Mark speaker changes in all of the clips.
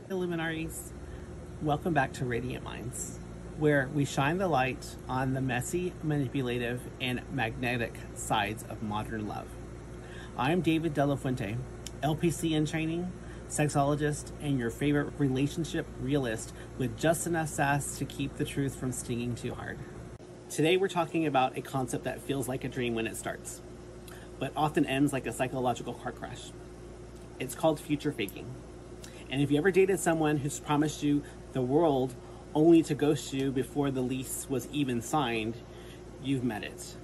Speaker 1: Luminaries, welcome back to Radiant Minds, where we shine the light on the messy, manipulative, and magnetic sides of modern love. I'm David De La Fuente, LPC in training, sexologist, and your favorite relationship realist with just enough sass to keep the truth from stinging too hard. Today we're talking about a concept that feels like a dream when it starts, but often ends like a psychological car crash. It's called future faking. And if you ever dated someone who's promised you the world only to ghost you before the lease was even signed, you've met it.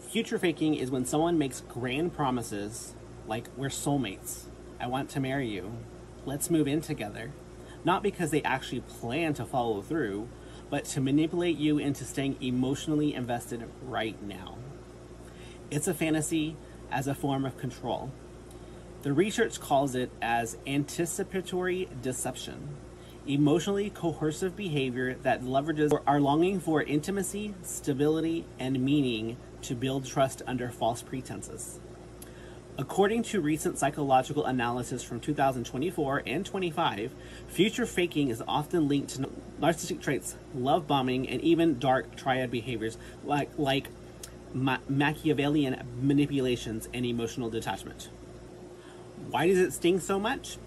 Speaker 1: Future faking is when someone makes grand promises like, we're soulmates, I want to marry you, let's move in together, not because they actually plan to follow through, but to manipulate you into staying emotionally invested right now. It's a fantasy as a form of control. The research calls it as anticipatory deception, emotionally coercive behavior that leverages our longing for intimacy, stability, and meaning to build trust under false pretenses. According to recent psychological analysis from 2024 and 25, future faking is often linked to narcissistic traits, love bombing, and even dark triad behaviors like Machiavellian manipulations and emotional detachment. Why does it sting so much?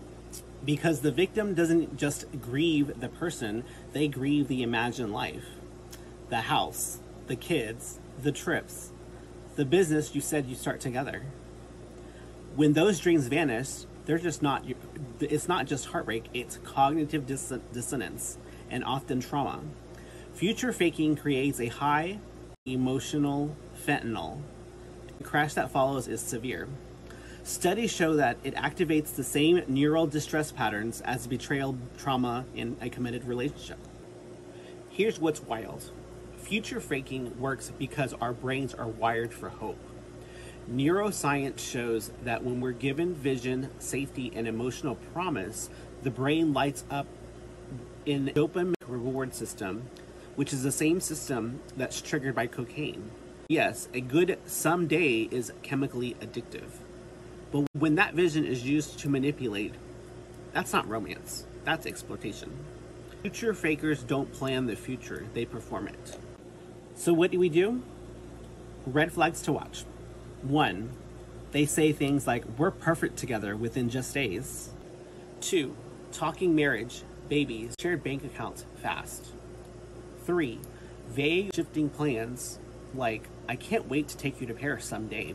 Speaker 1: Because the victim doesn't just grieve the person, they grieve the imagined life. The house, the kids, the trips, the business you said you start together. When those dreams vanish, it's not just heartbreak, it's cognitive dissonance and often trauma. Future faking creates a high emotional fentanyl. The crash that follows is severe. Studies show that it activates the same neural distress patterns as betrayal trauma in a committed relationship. Here's what's wild. Future faking works because our brains are wired for hope. Neuroscience shows that when we're given vision, safety, and emotional promise, the brain lights up in the dopamine reward system, which is the same system that's triggered by cocaine. Yes, a good someday is chemically addictive. But when that vision is used to manipulate, that's not romance, that's exploitation. Future fakers don't plan the future, they perform it. So what do? Red flags to watch. 1, they say things like, we're perfect together within just days. 2, talking marriage, babies, shared bank accounts fast. 3, vague shifting plans like, I can't wait to take you to Paris someday.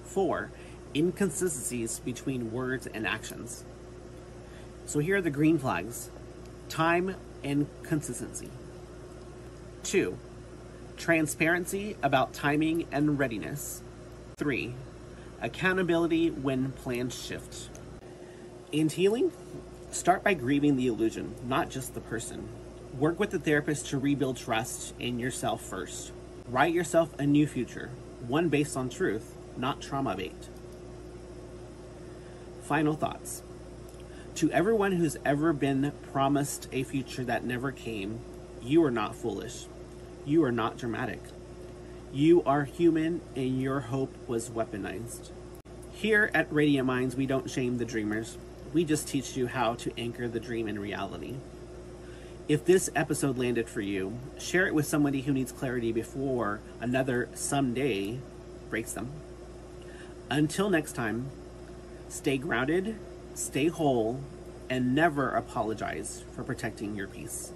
Speaker 1: 4, inconsistencies between words and actions. So here are the green flags. Time and consistency. 2, transparency about timing and readiness. 3, accountability when plans shift. In healing, start by grieving the illusion, not just the person. Work with the therapist to rebuild trust in yourself first. Write yourself a new future, one based on truth, not trauma-based. Final thoughts. To everyone who's ever been promised a future that never came, you are not foolish. You are not dramatic. You are human and your hope was weaponized. Here at Radiant Minds, we don't shame the dreamers. We just teach you how to anchor the dream in reality. If this episode landed for you, share it with somebody who needs clarity before another someday breaks them. Until next time, stay grounded, stay whole, and never apologize for protecting your peace.